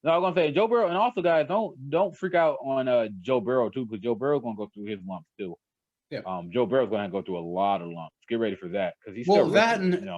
No, I'm gonna say Joe Burrow, and also guys, don't freak out on Joe Burrow too, because Joe Burrow's gonna go through his lumps too. Yeah. Joe Burrow's gonna go through a lot of lumps. Get ready for that because he's still Well, rookie.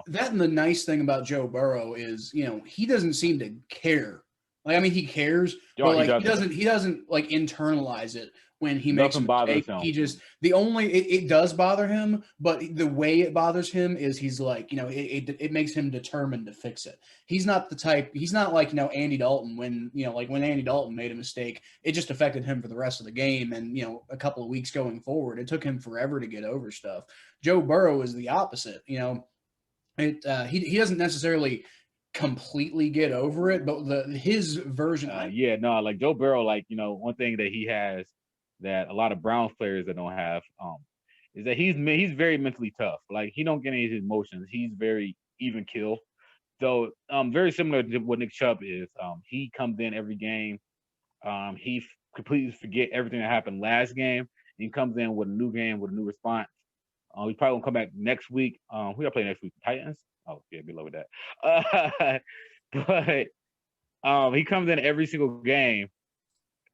that and the nice thing about Joe Burrow is, he doesn't seem to care. Like, I mean, he cares, but he like doesn't. he doesn't like internalize it when he makes a Nothing bothers mistake. him. He just it does bother him, but the way it bothers him is he's like, it makes him determined to fix it. He's not the type. He's not like Andy Dalton when when Andy Dalton made a mistake, it just affected him for the rest of the game and a couple of weeks going forward. It took him forever to get over stuff. Joe Burrow is the opposite. He doesn't necessarily completely get over it, but his version. Like Joe Burrow, one thing that he has that a lot of Browns players that don't have, is that he's very mentally tough. Like he don't get any of his emotions. He's very even keel. So very similar to what Nick Chubb is. He comes in every game. He completely forget everything that happened last game. He comes in with a new game with a new response. He's probably gonna come back next week. Who y'all play next week? Titans. Oh yeah, good luck with that. But he comes in every single game.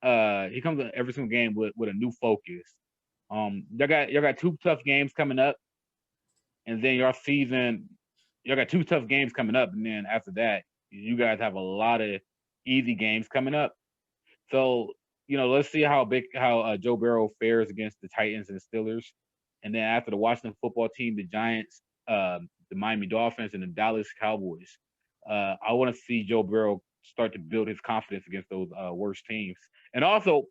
He comes in every single game with a new focus. Y'all got 2 tough games coming up, and then y'all got 2 tough games coming up, and then after that, you guys have a lot of easy games coming up. So let's see how Joe Burrow fares against the Titans and the Steelers, and then after the Washington football team, the Giants, the Miami Dolphins, and the Dallas Cowboys. I want to see Joe Burrow start to build his confidence against those worst teams. And also,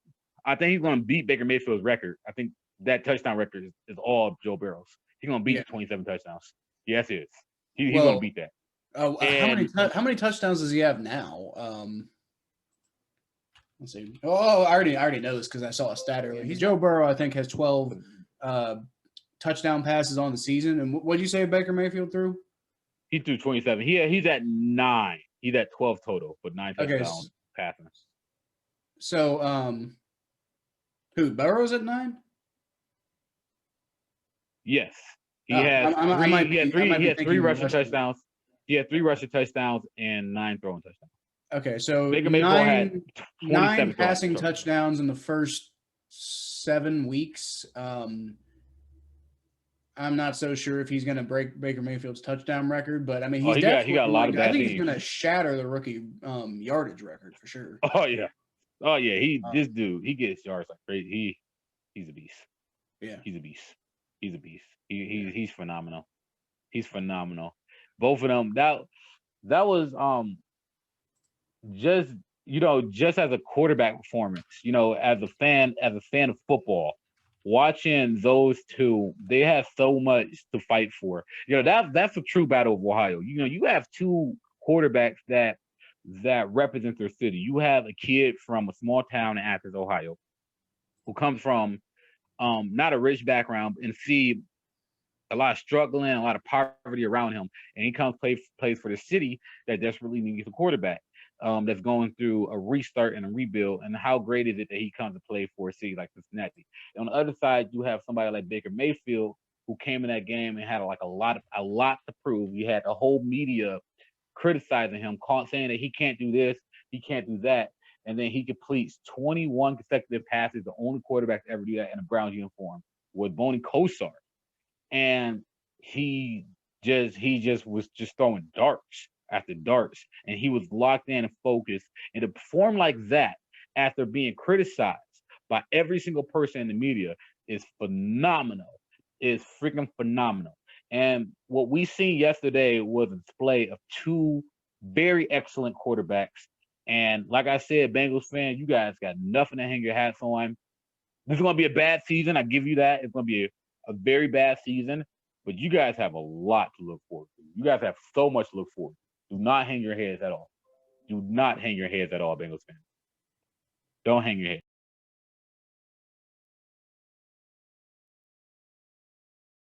I think he's going to beat Baker Mayfield's record. I think that touchdown record is all Joe Burrow's. He's going to beat 27 touchdowns. Yes, he is. He's going to beat that. How many touchdowns does he have now? Let's see. Oh, I already know this because I saw a stat earlier. Joe Burrow, I think, has 12 touchdown passes on the season. And what did you say Baker Mayfield threw? He threw 27. He's at 9. He's at 12 total, but 9 touchdowns passing. So, who, Burrow's at 9? Yes. He has 3 rushing touchdowns. He had 3 rushing touchdowns and 9 throwing touchdowns. Okay, so Baker Mayfield had 9 passing touchdowns in the first 7 weeks. I'm not so sure if he's going to break Baker Mayfield's touchdown record, but I mean, he got a lot of bad I think he's going to shatter the rookie yardage record for sure. Oh yeah. This dude, he gets yards like crazy. He's a beast. Yeah, he's a beast. He's phenomenal. He's phenomenal. Both of them. That was just as a quarterback performance. As a fan of football. Watching those two, they have so much to fight for. That's a true battle of Ohio. You have 2 quarterbacks that represent their city. You have a kid from a small town in Athens, Ohio, who comes from not a rich background and see a lot of struggling, a lot of poverty around him, and he comes plays for the city that desperately needs a quarterback. That's going through a restart and a rebuild, and how great is it that he comes to play for a city like Cincinnati? And on the other side, you have somebody like Baker Mayfield, who came in that game and had a lot to prove. You had the whole media criticizing him, saying that he can't do this, he can't do that, and then he completes 21 consecutive passes, the only quarterback to ever do that in a Browns uniform, with Boney Kosar, and he just was throwing darts after darts, and he was locked in and focused. And to perform like that after being criticized by every single person in the media is phenomenal. Is freaking phenomenal. And what we seen yesterday was a display of 2 very excellent quarterbacks. And like I said, Bengals fan, you guys got nothing to hang your hats on. This is going to be a bad season. I give you that. It's going to be a very bad season. But you guys have a lot to look forward to. You guys have so much to look forward to. Do not hang your heads at all. Do not hang your heads at all, Bengals fans. Don't hang your head.